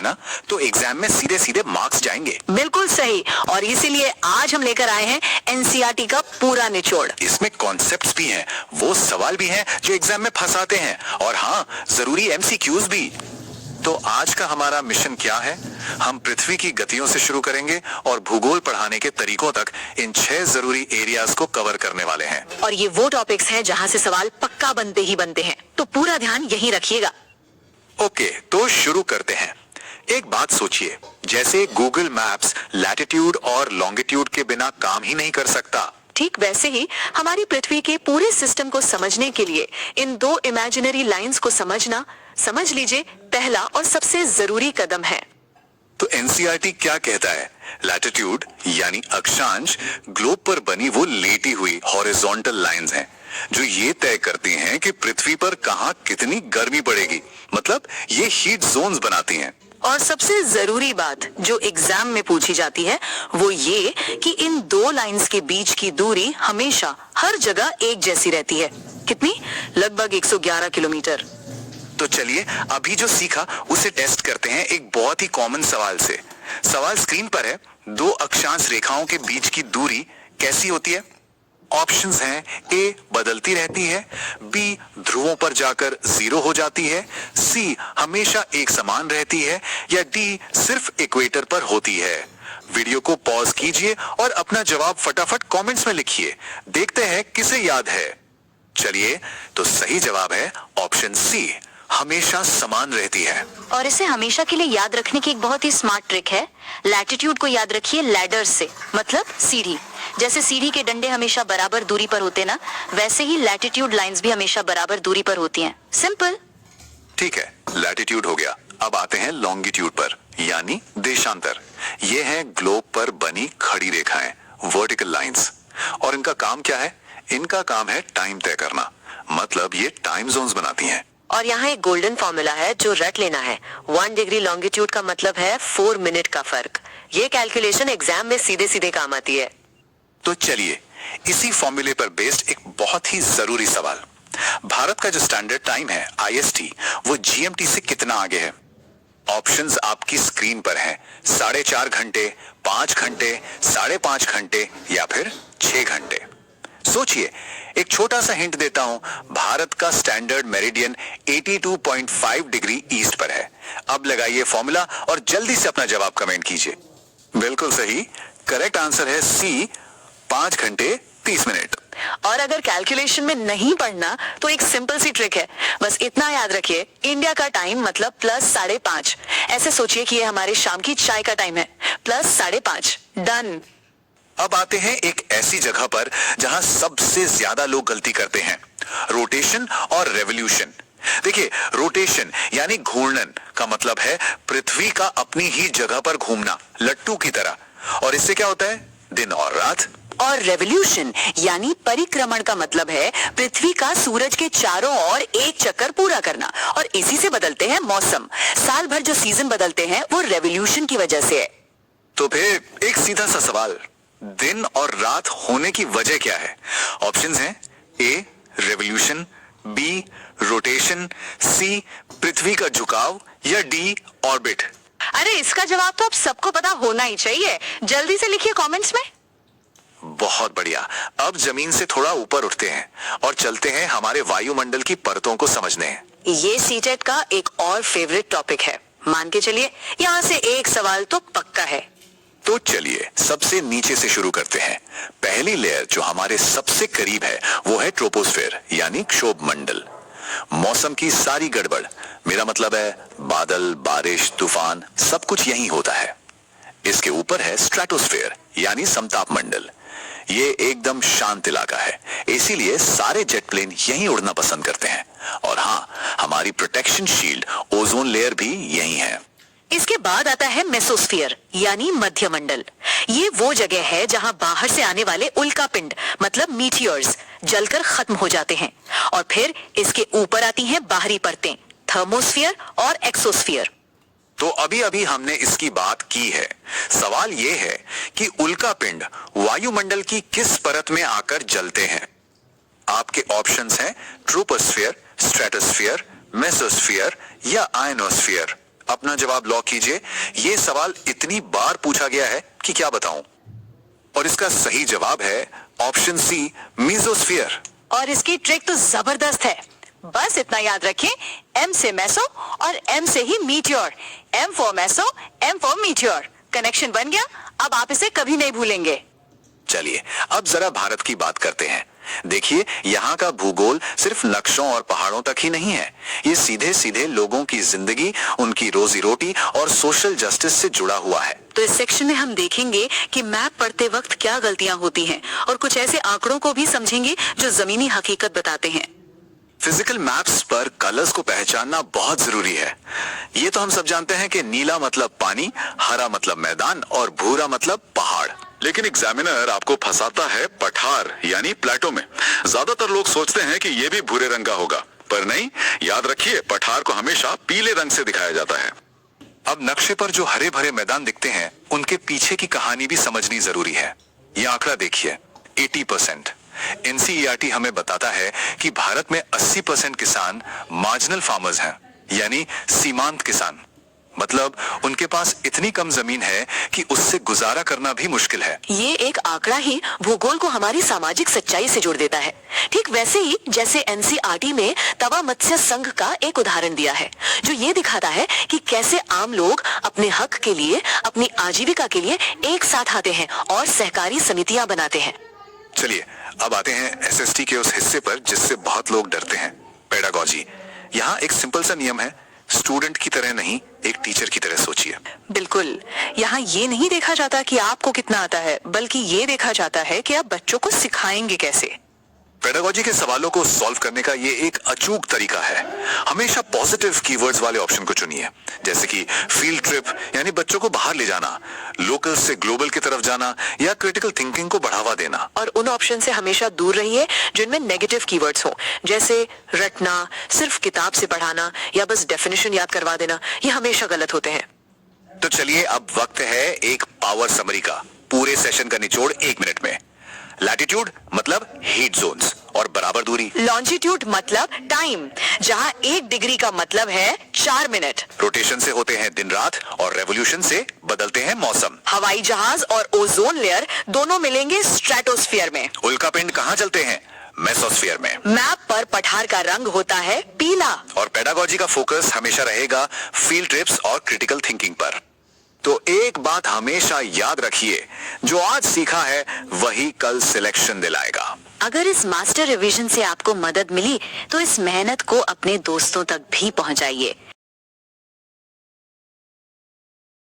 है ना, तो एग्जाम में सीधे सीधे मार्क्स जाएंगे। बिल्कुल सही, और इसीलिए आज हम लेकर आए हैं एनसीईआरटी का पूरा निचोड़। इसमें कॉन्सेप्ट्स भी हैं, वो सवाल भी हैं जो एग्जाम में फंसाते हैं, और हाँ, जरूरी एमसीक्यूज भी। तो आज का हमारा मिशन क्या है? हम पृथ्वी की गतियों से शुरू करेंगे और भूगोल पढ़ाने के तरीकों तक इन 6 जरूरी एरियाज को कवर करने वाले हैं। और ये वो टॉपिक्स हैं जहां से सवाल पक्का बनते ही बनते हैं, तो पूरा ध्यान यहीं रखिएगा। ओके, तो शुरू करते हैं। एक बात सोचिए, जैसे गूगल मैप्स लैटिट्यूड और लॉन्गिट्यूड के बिना काम ही नहीं कर सकता, ठीक वैसे ही हमारी पृथ्वी के पूरे सिस्टम को समझने के लिए इन 2 इमेजिनरी लाइंस को समझना, समझ लीजिए, पहला और सबसे जरूरी कदम है। तो एनसीईआरटी क्या कहता है? लैटिट्यूड यानी अक्षांश ग्लोब पर बनी वो लेटी हुई हॉरिजॉन्टल लाइंस हैं, जो ये तय करती हैं कि पृथ्वी पर कहां कितनी गर्मी पड़ेगी, मतलब ये हीट जोन्स बनाती हैं। और सबसे जरूरी बात जो एग्जाम में पूछी जाती है वो ये कि इन 2 लाइंस के बीच की दूरी हमेशा हर जगह एक जैसी रहती है। कितनी? लगभग 111 किलोमीटर। तो चलिए अभी जो सीखा उसे टेस्ट करते हैं एक बहुत ही कॉमन सवाल से। सवाल स्क्रीन पर है, 2 अक्षांश रेखाओं के बीच की दूरी कैसी होती है? ऑप्शंस हैं, ए बदलती रहती है, बी ध्रुवों पर जाकर 0 हो जाती है, सी हमेशा एक समान रहती है, या डी सिर्फ इक्वेटर पर होती है। वीडियो को पॉज कीजिए और अपना जवाब फटाफट कमेंट्स में लिखिए। देखते हैं किसे याद है। चलिए, तो सही जवाब है ऑप्शन सी, हमेशा समान रहती है। और इसे हमेशा के लिए याद रखने की एक बहुत ही स्मार्ट ट्रिक है। लैटिट्यूड को याद रखिए लैडर से, मतलब सीढ़ी। जैसे सीढ़ी के डंडे हमेशा बराबर दूरी पर होते ना, वैसे ही लैटिट्यूड लाइंस भी हमेशा बराबर दूरी पर होती हैं। सिंपल। ठीक है, लैटिट्यूड हो गया। अब आते हैं लॉन्गिट्यूड पर, यानी देशांतर। ये हैं ग्लोब पर बनी खड़ी रेखाएं, वर्टिकल लाइंस। और इनका काम क्या है? इनका काम है टाइम तय करना, मतलब ये टाइम जोन्स बनाती हैं। और यहाँ एक गोल्डन फॉर्मूला है जो रट लेना है। 1 डिग्री लॉन्गिट्यूड का मतलब है 4 मिनट का फर्क। ये कैलकुलेशन एग्जाम में सीधे सीधे काम आती है। तो चलिए, इसी फॉर्मूले पर बेस्ड एक बहुत ही जरूरी सवाल। भारत का जो स्टैंडर्ड टाइम है IST, वो GMT से कितना आगे है? ऑप्शंस आपकी स्क्रीन पर हैं। 4.5 घंटे, 5 घंटे, 5.5 घंटे या फिर 6 घंटे। सोचिए, एक छोटा सा हिंट देता हूं। भारत का स्टैंडर्ड मेरिडियन 82.5 डिग्री ईस्ट पर है। अब लगाइए फॉर्मूला और जल्दी से अपना जवाब कमेंट कीजिए। बिल्कुल सही, करेक्ट आंसर है सी, 5 घंटे 30 मिनट। और अगर कैलकुलेशन में नहीं पढ़ना तो एक सिंपल सी ट्रिक है, बस इतना याद रखिए, इंडिया का टाइम मतलब प्लस 5.5। ऐसे सोचिए कि ये हमारे शाम की चाय का टाइम है, प्लस 5.5। डन। अब आते हैं एक ऐसी जगह पर जहां सबसे ज्यादा लोग गलती करते हैं, रोटेशन और रेवोल्यूशन। देखिए, रोटेशन यानी घूर्णन का मतलब है पृथ्वी का अपनी ही जगह पर घूमना, लट्टू की तरह। और इससे क्या होता है? दिन और रात। और रेवोल्यूशन यानी परिक्रमण का मतलब है पृथ्वी का सूरज के चारों ओर एक चक्कर पूरा करना। और इसी से बदलते हैं मौसम। साल भर जो सीजन बदलते हैं वो रेवोल्यूशन की वजह से है। तो फिर एक सीधा सा सवाल, दिन और रात होने की वजह क्या है? ऑप्शंस हैं, ए रेवोल्यूशन, बी रोटेशन, सी पृथ्वी का झुकाव, या डी ऑर्बिट। अरे इसका जवाब तो आप सबको पता होना ही चाहिए। जल्दी से लिखिए कमेंट्स में। बहुत बढ़िया। अब जमीन से थोड़ा ऊपर उठते हैं और चलते हैं हमारे वायुमंडल की परतों को समझने। ये सीटेट का एक और फेवरेट टॉपिक है। मान के चलिए, यहाँ से एक सवाल तो पक्का है। तो चलिए सबसे नीचे से शुरू करते हैं। पहली लेयर जो हमारे सबसे करीब है वो है ट्रोपोस्फेयर, यानी क्षोभ मंडल। मौसम की सारी गड़बड़, मेरा मतलब है बादल, बारिश, तूफान, सब कुछ यहीं होता है। इसके ऊपर है स्ट्रेटोस्फेयर, यानी समताप मंडल। ये एकदम शांत इलाका है, इसीलिए सारे जेट प्लेन यहीं उड़ना पसंद करते हैं। और हाँ, हमारी प्रोटेक्शन शील्ड ओजोन लेयर भी यहीं है। इसके बाद आता है मेसोस्फियर, यानी मध्यमंडल। ये वो जगह है जहां बाहर से आने वाले उल्कापिंड मतलब मीटियोर्स जलकर खत्म हो जाते हैं। और फिर इसके ऊपर आती हैं बाहरी परतें, थर्मोस्फियर और एक्सोस्फियर। तो अभी अभी हमने इसकी बात की है। सवाल यह है कि उल्कापिंड वायुमंडल की किस परत में आकर जलते हैं? आपके ऑप्शंस हैं ट्रोपोस्फियर, स्ट्रेटोस्फियर, मेसोस्फियर या आयनोस्फियर। अपना जवाब लॉक कीजिए। ये सवाल इतनी बार पूछा गया है कि क्या बताऊं। और इसका सही जवाब है ऑप्शन सी, मीजोस्फीयर। और इसकी ट्रिक तो जबरदस्त है। बस इतना याद रखें, एम से मेसो और एम से ही meteor. M for meso, M for meteor. Connection बन गया, अब आप इसे कभी नहीं भूलेंगे। चलिए अब जरा भारत की बात करते हैं। देखिए, यहाँ का भूगोल सिर्फ नक्शों और पहाड़ों तक ही नहीं है, ये सीधे सीधे लोगों की जिंदगी, उनकी रोजी रोटी और सोशल जस्टिस से जुड़ा हुआ है। तो इस सेक्शन में हम देखेंगे कि मैप पढ़ते वक्त क्या गलतियां होती हैं और कुछ ऐसे आंकड़ों को भी समझेंगे जो जमीनी हकीकत बताते हैं। फिजिकल मैप्स पर कलर्स को पहचानना बहुत जरूरी है। ये तो हम सब जानते हैं कि नीला मतलब पानी, हरा मतलब मैदान और भूरा मतलब पहाड़। लेकिन एग्जामिनर आपको फंसाता है पठार यानी प्लेटो में। ज्यादातर लोग सोचते हैं कि ये भी भूरे रंग का होगा, पर नहीं। याद रखिए, पठार को हमेशा पीले रंग से दिखाया जाता है। अब नक्शे पर जो हरे भरे मैदान दिखते हैं, उनके पीछे की कहानी भी समझनी जरूरी है। ये आंकड़ा देखिए, 80%। NCERT हमें बताता है कि भारत में 80% किसान मार्जिनल फार्मर्स हैं, यानी सीमांत किसान। मतलब उनके पास इतनी कम जमीन है कि उससे गुजारा करना भी मुश्किल है। ये एक आंकड़ा ही भूगोल को हमारी सामाजिक सच्चाई से जोड़ देता है। ठीक वैसे ही जैसे NCERT में तवा मत्स्य संघ का एक उदाहरण दिया है, जो ये दिखाता है कि कैसे आम लोग अपने हक के लिए, अपनी आजीविका के लिए एक साथ आते हैं और सहकारी समितियां बनाते हैं। चलिए अब आते हैं SST के उस हिस्से पर जिससे बहुत लोग डरते हैं, पेडागॉजी। यहाँ एक सिंपल सा नियम है, स्टूडेंट की तरह नहीं, एक टीचर की तरह सोचिए। बिल्कुल, यहाँ ये नहीं देखा जाता कि आपको कितना आता है, बल्कि ये देखा जाता है कि आप बच्चों को सिखाएंगे कैसे। पेडागॉजी के सवालों को सॉल्व करने का ये एक अचूक तरीका है। हमेशा पॉजिटिव कीवर्ड्स वाले ऑप्शन को चुनिए, जैसे कि फील्ड ट्रिप यानी बच्चों को बाहर ले जाना, लोकल से ग्लोबल की तरफ जाना या क्रिटिकल थिंकिंग को बढ़ावा देना। और उन ऑप्शन से हमेशा दूर रहिए जिनमें नेगेटिव कीवर्ड्स हो, जैसे रटना, सिर्फ किताब से पढ़ाना या बस डेफिनेशन याद करवा देना। ये हमेशा गलत होते हैं। तो चलिए अब वक्त है एक पावर समरी का। पूरे सेशन का निचोड़ 1 मिनट में। लैटिट्यूड मतलब हीट जोन्स और बराबर दूरी। लॉन्जिट्यूड मतलब टाइम, जहां 1 डिग्री का मतलब है 4 मिनट। रोटेशन से होते हैं दिन रात और रेवोल्यूशन से बदलते हैं मौसम। हवाई जहाज और ओजोन लेयर दोनों मिलेंगे स्ट्रेटोस्फीयर में। उल्कापिंड कहाँ चलते हैं? मेसोस्फीयर में। मैप पर पठार का रंग होता है पीला। और पेडागॉजी का फोकस हमेशा रहेगा फील्ड ट्रिप्स और क्रिटिकल थिंकिंग पर। तो एक बात हमेशा याद रखिए, जो आज सीखा है वही कल सिलेक्शन दिलाएगा। अगर इस मास्टर रिवीजन से आपको मदद मिली तो इस मेहनत को अपने दोस्तों तक भी पहुंचाइए।